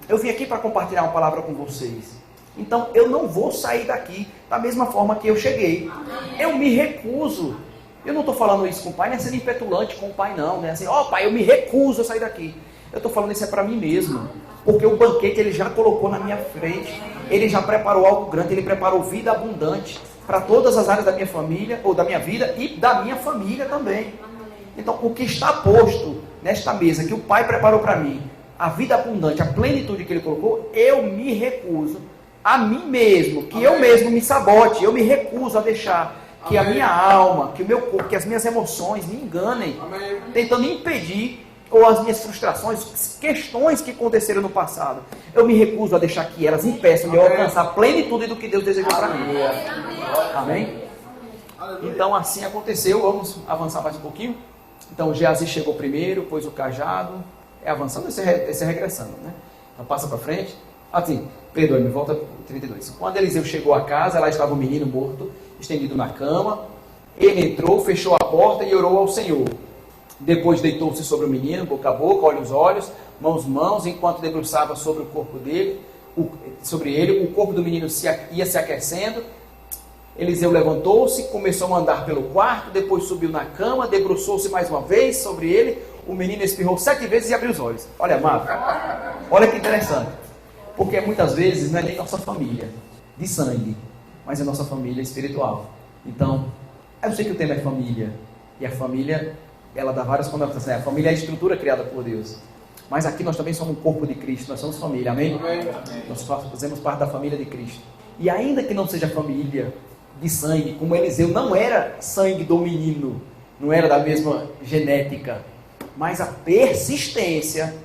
Speaker 1: Eu vim aqui para compartilhar uma palavra com vocês. Então eu não vou sair daqui da mesma forma que eu cheguei. Eu me recuso. Eu não estou falando isso com o pai, não é sendo impetulante com o pai, não. Não é assim: ó, pai, eu me recuso a sair daqui. Eu estou falando isso é para mim mesmo. Porque o banquete ele já colocou na minha frente. Ele já preparou algo grande. Ele preparou vida abundante para todas as áreas da minha família, ou da minha vida e da minha família também. Então o que está posto nesta mesa que o pai preparou para mim, a vida abundante, a plenitude que ele colocou, eu me recuso a mim mesmo, que eu mesmo me sabote. Eu me recuso a deixar que a minha alma, que o meu corpo, que as minhas emoções me enganem, tentando impedir ou as minhas frustrações, questões que aconteceram no passado, eu me recuso a deixar que elas impeçam de eu alcançar a plenitude do que Deus desejou para mim. Amém? Então assim aconteceu. Vamos avançar mais um pouquinho. Então Geazi chegou primeiro, pôs o cajado. É avançando, esse é regressando, né? Então passa para frente. Assim, perdoe-me, volta para 32. Quando Eliseu chegou a casa, lá estava o menino morto, estendido na cama. Ele entrou, fechou a porta e orou ao Senhor. Depois deitou-se sobre o menino, boca a boca, olhos, mãos, enquanto debruçava sobre o corpo dele, sobre ele, o corpo do menino ia se aquecendo. Eliseu levantou-se, começou a andar pelo quarto, depois subiu na cama, debruçou-se mais uma vez sobre ele. O menino espirrou 7 vezes e abriu os olhos. Olha, amado, olha que interessante. Porque muitas vezes não é nem nossa família de sangue, mas é nossa família espiritual. Então, eu sei que o tema é família, e a família, ela dá várias conotações. A família é a estrutura criada por Deus. Mas aqui nós também somos um corpo de Cristo, nós somos família, amém? Amém. Nós fazemos parte da família de Cristo. E ainda que não seja família de sangue, como Eliseu não era sangue do menino, não era da mesma genética, mas a persistência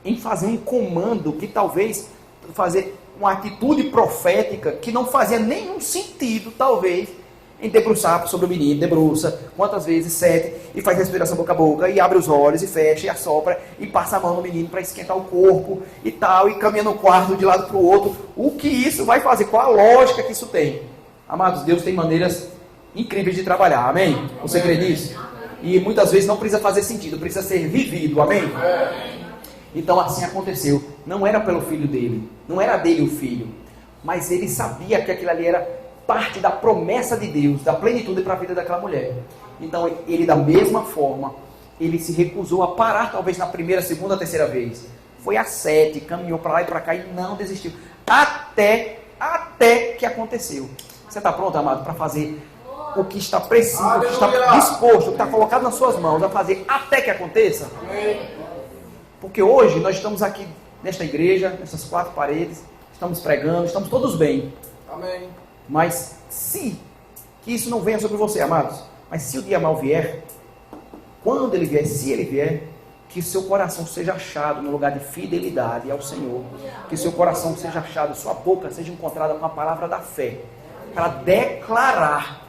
Speaker 1: em fazer um comando que talvez fazer uma atitude profética que não fazia nenhum sentido, talvez, em debruçar sobre o menino. Debruça, quantas vezes? 7, e faz respiração boca a boca, e abre os olhos, e fecha, e assopra, e passa a mão no menino para esquentar o corpo, e tal, e caminha no quarto de lado para o outro. O que isso vai fazer? Qual a lógica que isso tem? Amados, Deus tem maneiras incríveis de trabalhar, amém? Você crê nisso? E muitas vezes não precisa fazer sentido, precisa ser vivido, amém? Então assim aconteceu. Não era pelo filho dele, não era dele o filho, mas ele sabia que aquilo ali era parte da promessa de Deus, da plenitude para a vida daquela mulher. Então ele, da mesma forma, ele se recusou a parar, talvez na primeira, segunda, terceira vez. Foi a 7, caminhou para lá e para cá e não desistiu. Até que aconteceu. Você está pronto, amado, para fazer o que está preciso, o que está disposto, o que está colocado nas suas mãos, a fazer até que aconteça? Porque hoje nós estamos aqui nesta igreja, nessas 4 paredes, estamos pregando, estamos todos bem.
Speaker 2: Amém.
Speaker 1: Mas que isso não venha sobre você, amados, mas se o dia mal vier, quando ele vier, se ele vier, que o seu coração seja achado no lugar de fidelidade ao Senhor, que o seu coração seja achado, sua boca seja encontrada com a palavra da fé, para declarar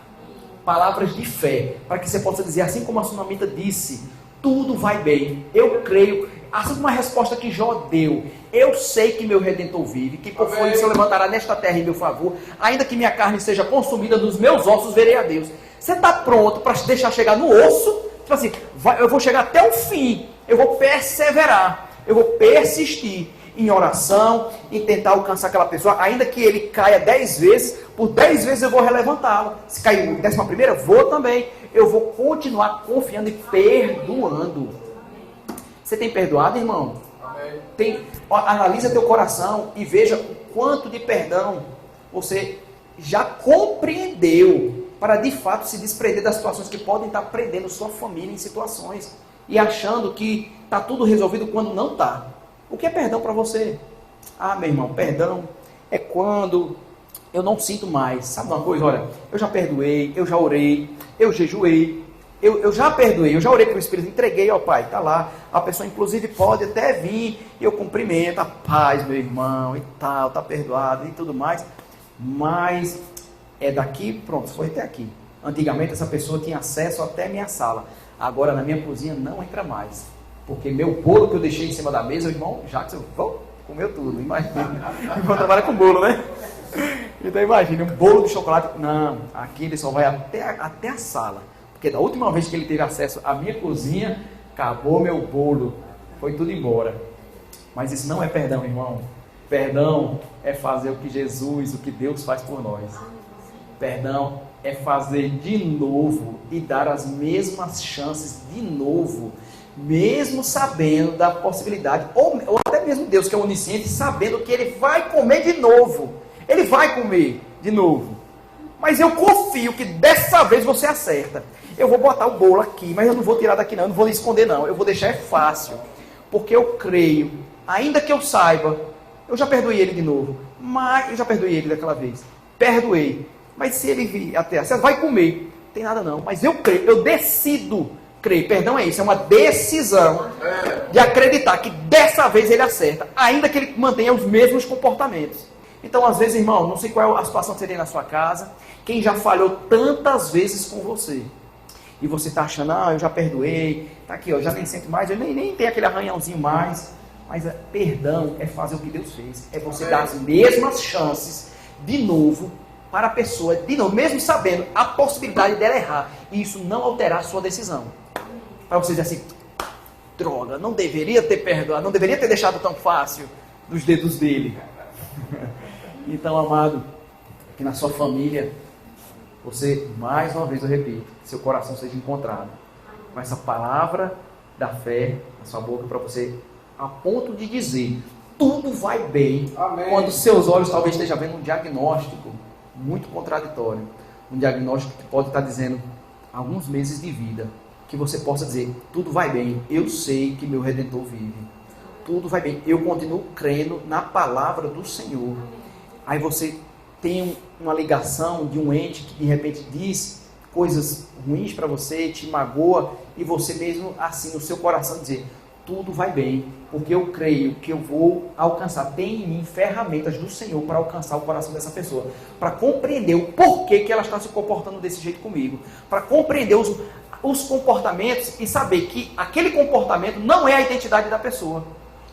Speaker 1: palavras de fé, para que você possa dizer, assim como a sunamita disse, tudo vai bem, eu creio, assim como a resposta que Jó deu, eu sei que meu Redentor vive, que por fim se eu levantará nesta terra em meu favor, ainda que minha carne seja consumida, dos meus ossos verei a Deus. Você está pronto para deixar chegar no osso? Tipo assim, eu vou chegar até o fim, eu vou perseverar, eu vou persistir em oração, em tentar alcançar aquela pessoa, ainda que ele caia 10 vezes, por 10 vezes eu vou relevantá-lo. Se cair 11ª, vou também. Eu vou continuar confiando e perdoando. Você tem perdoado, irmão? Analisa teu coração e veja o quanto de perdão você já compreendeu para de fato se desprender das situações que podem estar prendendo sua família em situações e achando que está tudo resolvido quando não está. O que é perdão para você? Ah, meu irmão, perdão é quando eu não sinto mais. Sabe uma coisa? Olha, eu já perdoei, eu já orei, eu jejuei, eu já perdoei, eu já orei para o Espírito, entreguei ao Pai, está lá. A pessoa inclusive pode até vir, eu cumprimento, a paz, meu irmão, e tal, está perdoado e tudo mais. Mas é daqui, pronto, foi até aqui. Antigamente essa pessoa tinha acesso até minha sala. Agora na minha cozinha não entra mais. Porque meu bolo que eu deixei em cima da mesa, o irmão Jackson comeu tudo, imagina. O irmão trabalha com bolo, né? Então imagina, um bolo de chocolate. Não, aqui ele só vai até a sala. Porque da última vez que ele teve acesso à minha cozinha, acabou meu bolo. Foi tudo embora. Mas isso não é perdão, irmão. Perdão é fazer o que Jesus, o que Deus faz por nós. Perdão é fazer de novo e dar as mesmas chances de novo. Mesmo sabendo da possibilidade, ou até mesmo Deus que é onisciente, sabendo que ele vai comer de novo. Ele vai comer de novo. Mas eu confio que dessa vez você acerta. Eu vou botar o bolo aqui, mas eu não vou tirar daqui não, eu não vou esconder não. Eu vou deixar fácil. Porque eu creio, ainda que eu saiba, eu já perdoei ele de novo. Mas eu já perdoei ele daquela vez. Perdoei. Mas se ele vir até acesso, vai comer. Não tem nada não. Mas eu creio, eu decido crer. Perdão é isso, é uma decisão de acreditar que dessa vez ele acerta, ainda que ele mantenha os mesmos comportamentos. Então, às vezes, irmão, não sei qual é a situação que você tem na sua casa, quem já falhou tantas vezes com você, e você está achando, eu já perdoei, tá aqui, eu já nem sinto mais, eu nem tenho aquele arranhãozinho mais, mas perdão é fazer o que Deus fez, é você dar as mesmas chances, de novo, para a pessoa, de novo, mesmo sabendo a possibilidade dela errar, e isso não alterar a sua decisão. Para você dizer assim, droga, não deveria ter perdoado, não deveria ter deixado tão fácil dos dedos dele. Então, amado, que na sua família, você, mais uma vez eu repito, seu coração seja encontrado com essa palavra da fé na sua boca, para você, a ponto de dizer, tudo vai bem. Amém. Quando seus olhos talvez estejam vendo um diagnóstico muito contraditório, um diagnóstico que pode estar dizendo alguns meses de vida, que você possa dizer, tudo vai bem, eu sei que meu Redentor vive, tudo vai bem, eu continuo crendo na palavra do Senhor. Aí você tem uma ligação de um ente que de repente diz coisas ruins para você, te magoa, e você mesmo assim no seu coração dizer, tudo vai bem, porque eu creio que eu vou alcançar, tem em mim ferramentas do Senhor para alcançar o coração dessa pessoa, para compreender o porquê que ela está se comportando desse jeito comigo, para compreender os comportamentos e saber que aquele comportamento não é a identidade da pessoa.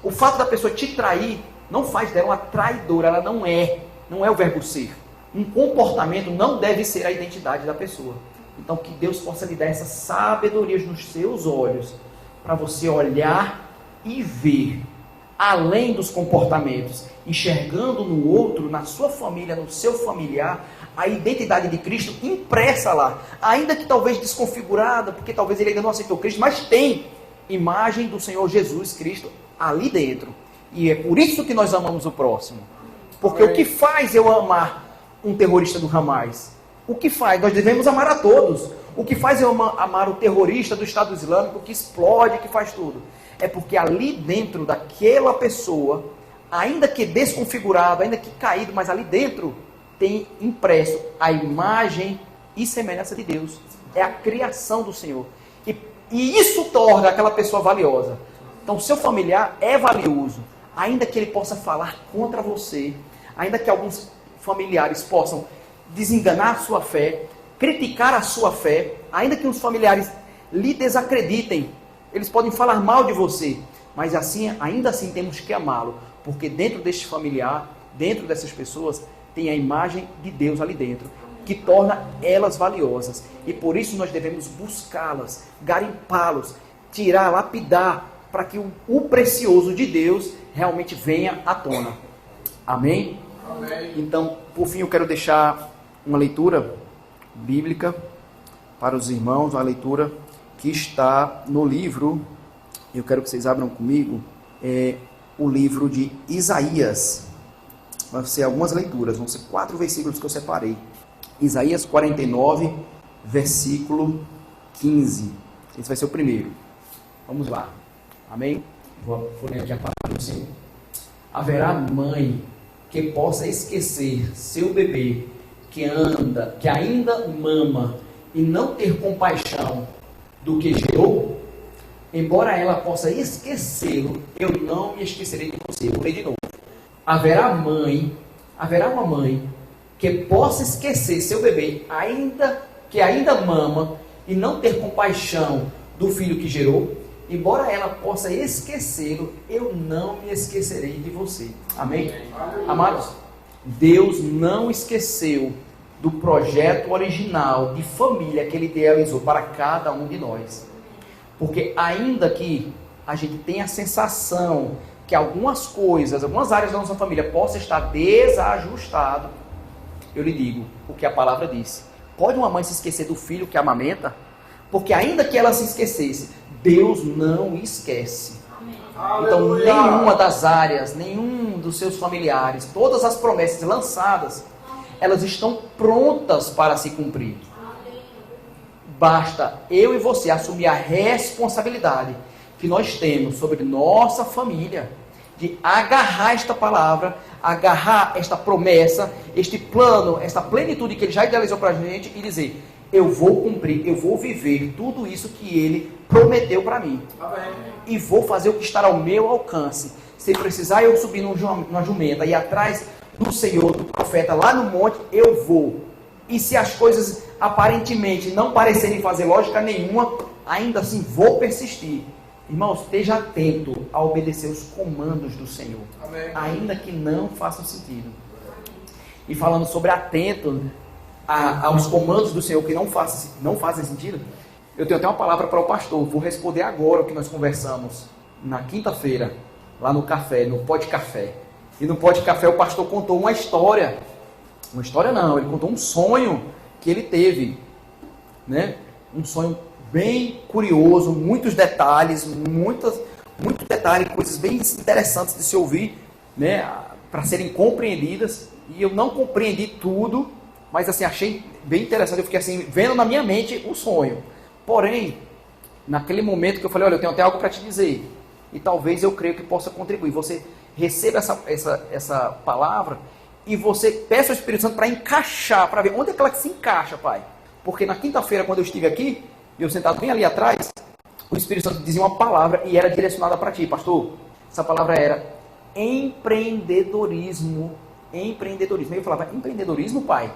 Speaker 1: O fato da pessoa te trair não faz dela uma traidora, ela não é o verbo ser. Um comportamento não deve ser a identidade da pessoa. Então que Deus possa lhe dar essa sabedoria nos seus olhos, para você olhar e ver além dos comportamentos, enxergando no outro, na sua família, no seu familiar, a identidade de Cristo impressa lá, ainda que talvez desconfigurada, porque talvez ele ainda não aceitou Cristo, mas tem imagem do Senhor Jesus Cristo ali dentro. E é por isso que nós amamos o próximo. Porque o que faz eu amar um terrorista do Hamas? O que faz? Nós devemos amar a todos. O que faz eu amar o terrorista do Estado Islâmico, que explode, que faz tudo? É porque ali dentro daquela pessoa, ainda que desconfigurado, ainda que caído, mas ali dentro tem impresso a imagem e semelhança de Deus. É a criação do Senhor. E isso torna aquela pessoa valiosa. Então, o seu familiar é valioso, ainda que ele possa falar contra você, ainda que alguns familiares possam desenganar a sua fé, criticar a sua fé, ainda que os familiares lhe desacreditem, eles podem falar mal de você, mas assim, ainda assim temos que amá-lo, porque dentro deste familiar, dentro dessas pessoas, tem a imagem de Deus ali dentro, que torna elas valiosas, e por isso nós devemos buscá-las, garimpá-los, tirar, lapidar, para que o precioso de Deus realmente venha à tona. Amém? Amém. Então, por fim, eu quero deixar uma leitura bíblica para os irmãos, uma leitura que está no livro, eu quero que vocês abram comigo, o livro de Isaías. Vão ser algumas leituras, vão ser 4 versículos que eu separei. Isaías 49, versículo 15. Esse vai ser o primeiro. Vamos lá. Amém? Vou ler aqui a palavra do Senhor. Haverá mãe que possa esquecer seu bebê que ainda mama e não ter compaixão do que gerou? Embora ela possa esquecê-lo, eu não me esquecerei de você. Vou ler de novo. Haverá uma mãe que possa esquecer seu bebê que ainda mama e não ter compaixão do filho que gerou? Embora ela possa esquecê-lo, eu não me esquecerei de você. Amém? Amados, Deus não esqueceu do projeto original de família que Ele idealizou para cada um de nós. Porque ainda que a gente tenha a sensação que algumas coisas, algumas áreas da nossa família possam estar desajustado, eu lhe digo o que a palavra disse. Pode uma mãe se esquecer do filho que amamenta? Porque ainda que ela se esquecesse, Deus não esquece. Então, nenhuma das áreas, nenhum dos seus familiares, todas as promessas lançadas, elas estão prontas para se cumprir. Basta eu e você assumir a responsabilidade que nós temos sobre nossa família, de agarrar esta palavra, agarrar esta promessa, este plano, esta plenitude que Ele já idealizou para a gente e dizer, eu vou cumprir, eu vou viver tudo isso que Ele prometeu para mim. Amém. E vou fazer o que estar ao meu alcance. Se precisar eu subir numa jumenta e ir atrás do Senhor, do profeta, lá no monte, eu vou. E se as coisas aparentemente não parecerem fazer lógica nenhuma, ainda assim vou persistir. Irmãos, esteja atento a obedecer os comandos do Senhor. Amém. Ainda que não façam sentido. E falando sobre atento aos comandos do Senhor que não fazem sentido, eu tenho até uma palavra para o pastor. Vou responder agora o que nós conversamos na quinta-feira, lá no café, no Pode Café. E no Pode Café o pastor contou uma história. Uma história não, ele contou um sonho que ele teve, né? Um sonho bem curioso, muitos detalhes, muito detalhe, coisas bem interessantes de se ouvir, né? Para serem compreendidas. E eu não compreendi tudo, mas assim, achei bem interessante. Eu fiquei assim, vendo na minha mente o sonho. Porém, naquele momento que eu falei, olha, eu tenho até algo para te dizer. E talvez eu creio que possa contribuir. Você receba essa palavra e você peça ao Espírito Santo para encaixar, para ver onde é que ela se encaixa, Pai. Porque na quinta-feira, quando eu estive aqui, eu sentado bem ali atrás, o Espírito Santo dizia uma palavra e era direcionada para ti, pastor. Essa palavra era empreendedorismo. Empreendedorismo. Aí eu falava, empreendedorismo, pai?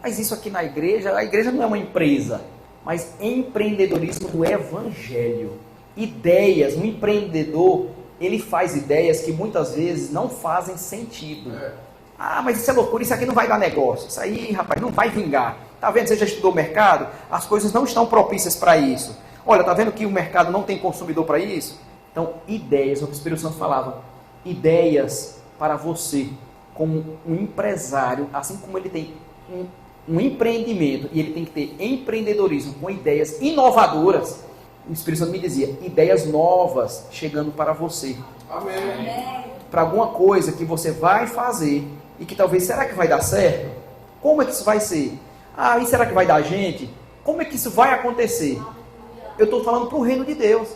Speaker 1: Mas isso aqui na igreja, a igreja não é uma empresa, mas empreendedorismo do evangelho. Ideias, um empreendedor, ele faz ideias que muitas vezes não fazem sentido. Ah, mas isso é loucura, isso aqui não vai dar negócio. Isso aí, rapaz, não vai vingar. Tá vendo? Você já estudou o mercado? As coisas não estão propícias para isso. Olha, tá vendo que o mercado não tem consumidor para isso? Então, ideias, o que o Espírito Santo falava, ideias para você, como um empresário, assim como ele tem um empreendimento e ele tem que ter empreendedorismo com ideias inovadoras, o Espírito Santo me dizia, ideias novas chegando para você. Amém. Para alguma coisa que você vai fazer e que talvez, será que vai dar certo? Como é que isso vai ser? Ah, e será que vai dar gente? Como é que isso vai acontecer? Eu estou falando para o reino de Deus.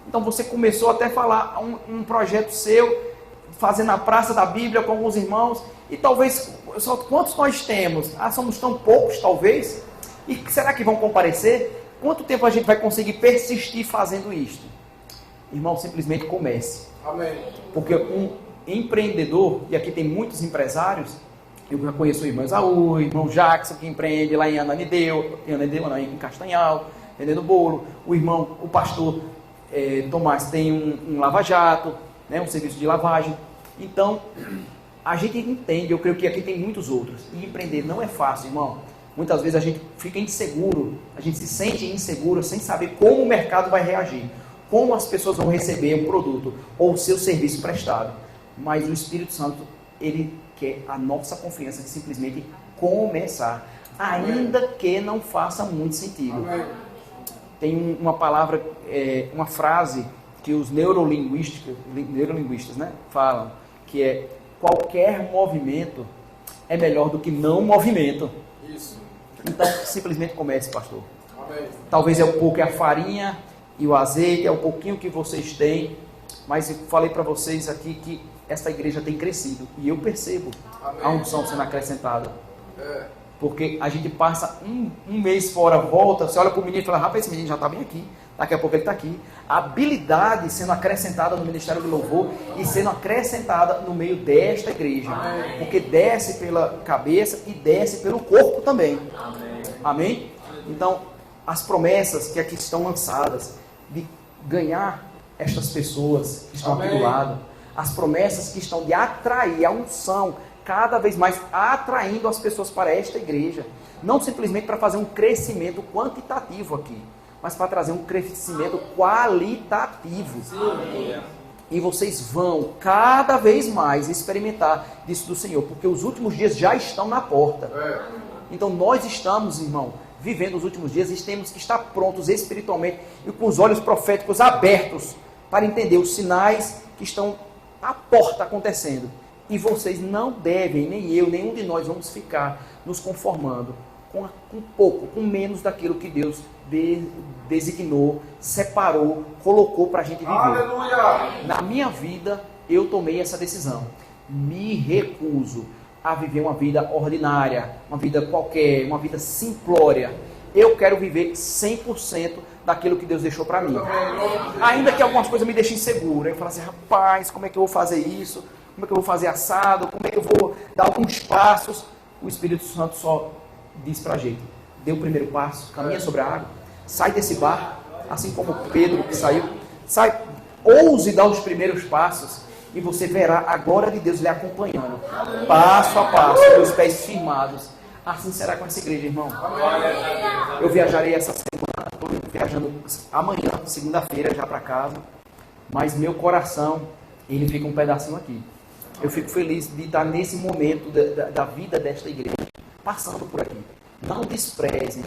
Speaker 1: Então você começou até a falar um projeto seu, fazendo a praça da Bíblia com alguns irmãos, e talvez, só quantos nós temos? Ah, somos tão poucos talvez, e será que vão comparecer? Quanto tempo a gente vai conseguir persistir fazendo isto? Irmão, simplesmente comece. Amém. Porque um empreendedor, e aqui tem muitos empresários, eu já conheço o irmão Isaú, o irmão Jackson, que empreende lá em Ananideu, em Castanhal, vendendo bolo, o pastor Tomás tem um lava-jato, né, um serviço de lavagem. Então, a gente entende, eu creio que aqui tem muitos outros. E empreender não é fácil, irmão. Muitas vezes a gente fica inseguro, a gente se sente inseguro sem saber como o mercado vai reagir, como as pessoas vão receber o produto ou o seu serviço prestado. Mas o Espírito Santo, ele quer a nossa confiança de simplesmente começar, ainda que não faça muito sentido. Tem uma palavra, uma frase que os neurolinguistas, né, falam, que é: qualquer movimento é melhor do que não movimento. Isso. Então, simplesmente comece, pastor. Amém. Talvez é um pouco a farinha e o azeite, é um pouquinho que vocês têm, mas eu falei para vocês aqui que essa igreja tem crescido, e eu percebo. Amém. A unção sendo acrescentada. Porque a gente passa um mês fora, volta, você olha para o menino e fala, rapaz, esse menino já está bem aqui, daqui a pouco ele está aqui. A habilidade sendo acrescentada no Ministério do Louvor e sendo acrescentada no meio desta igreja. Amém. Porque desce pela cabeça e desce pelo corpo também. Amém? Amém? Então, as promessas que aqui estão lançadas, de ganhar estas pessoas que estão aqui do lado, as promessas que estão de atrair a unção, cada vez mais atraindo as pessoas para esta igreja, não simplesmente para fazer um crescimento quantitativo aqui, mas para trazer um crescimento qualitativo. Sim. E vocês vão cada vez mais experimentar disso do Senhor, porque os últimos dias já estão na porta. Então nós estamos, irmão, vivendo os últimos dias e temos que estar prontos espiritualmente e com os olhos proféticos abertos para entender os sinais que estão à porta acontecendo. E vocês não devem, nem eu, nenhum de nós vamos ficar nos conformando com pouco, com menos daquilo que Deus designou, separou, colocou para a gente viver. Aleluia! Na minha vida, eu tomei essa decisão. Me recuso a viver uma vida ordinária, uma vida qualquer, uma vida simplória. eu quero viver 100% daquilo que Deus deixou para mim. Ainda que algumas coisas me deixem inseguro. Eu falo assim, rapaz, como é que eu vou fazer isso? Como é que eu vou fazer assado? Como é que eu vou dar alguns passos? O Espírito Santo só diz para a gente, dê o primeiro passo, caminha sobre a água, sai desse barco, assim como Pedro que saiu, sai, ouse dar os primeiros passos, e você verá a glória de Deus lhe acompanhando, passo a passo, com os pés firmados. Assim será com essa igreja, irmão. Eu viajarei essa semana, estou viajando amanhã, segunda-feira, já para casa, mas meu coração, ele fica um pedacinho aqui. Eu fico feliz de estar nesse momento da vida desta igreja, passando por aqui. Não desprezem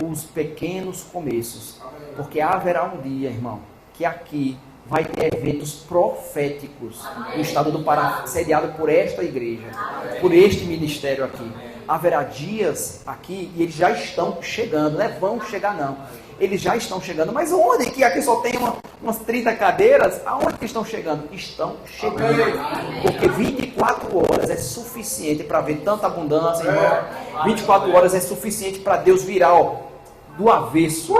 Speaker 1: os pequenos começos, porque haverá um dia, irmão, que aqui vai ter eventos proféticos no estado do Pará, sediado por esta igreja, por este ministério aqui. Haverá dias aqui, e eles já estão chegando, não é vão chegar não, eles já estão chegando, mas onde que aqui só tem umas 30 cadeiras, aonde que estão chegando? Estão chegando, porque 24 horas é suficiente para ver tanta abundância, irmão. 24 horas é suficiente para Deus virar, ó, do avesso.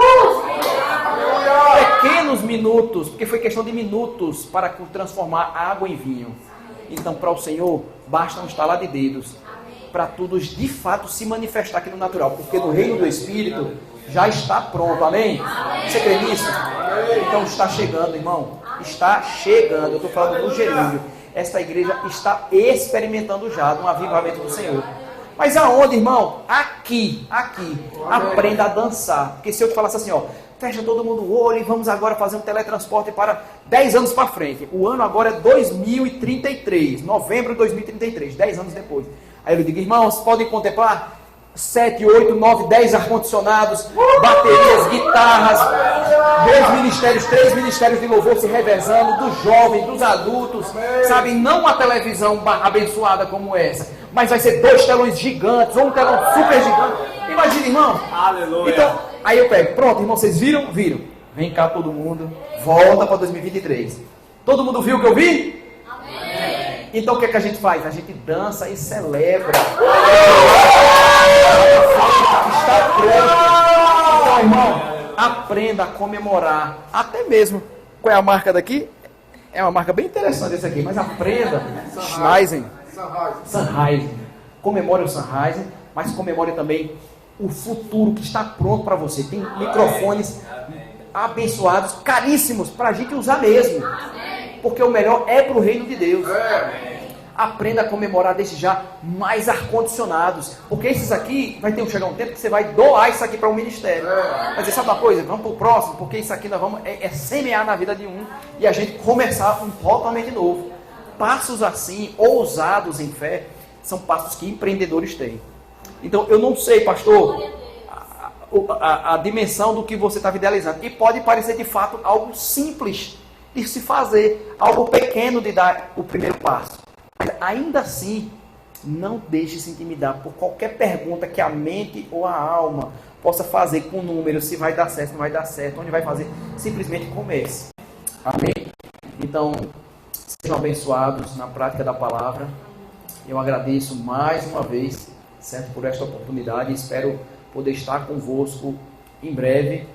Speaker 1: Pequenos minutos, porque foi questão de minutos para transformar água em vinho. Então, para o Senhor, basta um estalar de dedos para tudo de fato se manifestar aqui no natural, porque no reino do Espírito já está pronto, amém? Você crê nisso? Então está chegando, irmão, está chegando, eu estou falando do gerúndio. Esta igreja está experimentando já um avivamento do Senhor. Mas aonde, irmão? Aqui, aprenda a dançar, porque se eu te falasse assim, ó, fecha todo mundo o olho e vamos agora fazer um teletransporte para 10 anos para frente. O ano agora é 2033, novembro de 2033, 10 anos depois. Aí eu digo, irmãos, podem contemplar 7, 8, 9, 10 ar-condicionados, baterias, guitarras, 3 ministérios de louvor se revezando, dos jovens, dos adultos, sabe? Não uma televisão abençoada como essa, mas vai ser 2 telões gigantes, ou um telão super gigante. Imagina, irmão.
Speaker 2: Aleluia.
Speaker 1: Então, aí eu pego, pronto, irmão, vocês viram? Viram. Vem cá todo mundo, volta para 2023. Todo mundo viu o que eu vi? Amém. Então o que é que a gente faz? A gente dança e celebra. Está pronto. Então, irmão, aprenda a comemorar. Até mesmo, qual é a marca daqui? É uma marca bem interessante essa aqui, mas aprenda. Sunrise. Comemore o Sunrise, mas comemore também o futuro que está pronto para você. Tem microfones abençoados, caríssimos, para a gente usar mesmo. Porque o melhor é para o reino de Deus. Aprenda a comemorar desde já mais ar-condicionados. Porque esses aqui, vai ter que chegar um tempo que você vai doar isso aqui para o ministério. Mas você sabe uma coisa? Vamos para o próximo, porque isso aqui nós vamos semear na vida de um e a gente começar um totalmente novo. Passos assim, ousados em fé, são passos que empreendedores têm. Então, eu não sei, pastor, a dimensão do que você estava idealizando. E pode parecer, de fato, algo simples de se fazer, algo pequeno de dar o primeiro passo. Mas, ainda assim, não deixe se intimidar por qualquer pergunta que a mente ou a alma possa fazer com números, se vai dar certo, não vai dar certo, onde vai fazer. Simplesmente comece. Amém? Então, sejam abençoados na prática da palavra. Eu agradeço mais uma vez, certo, por esta oportunidade, e espero poder estar convosco em breve.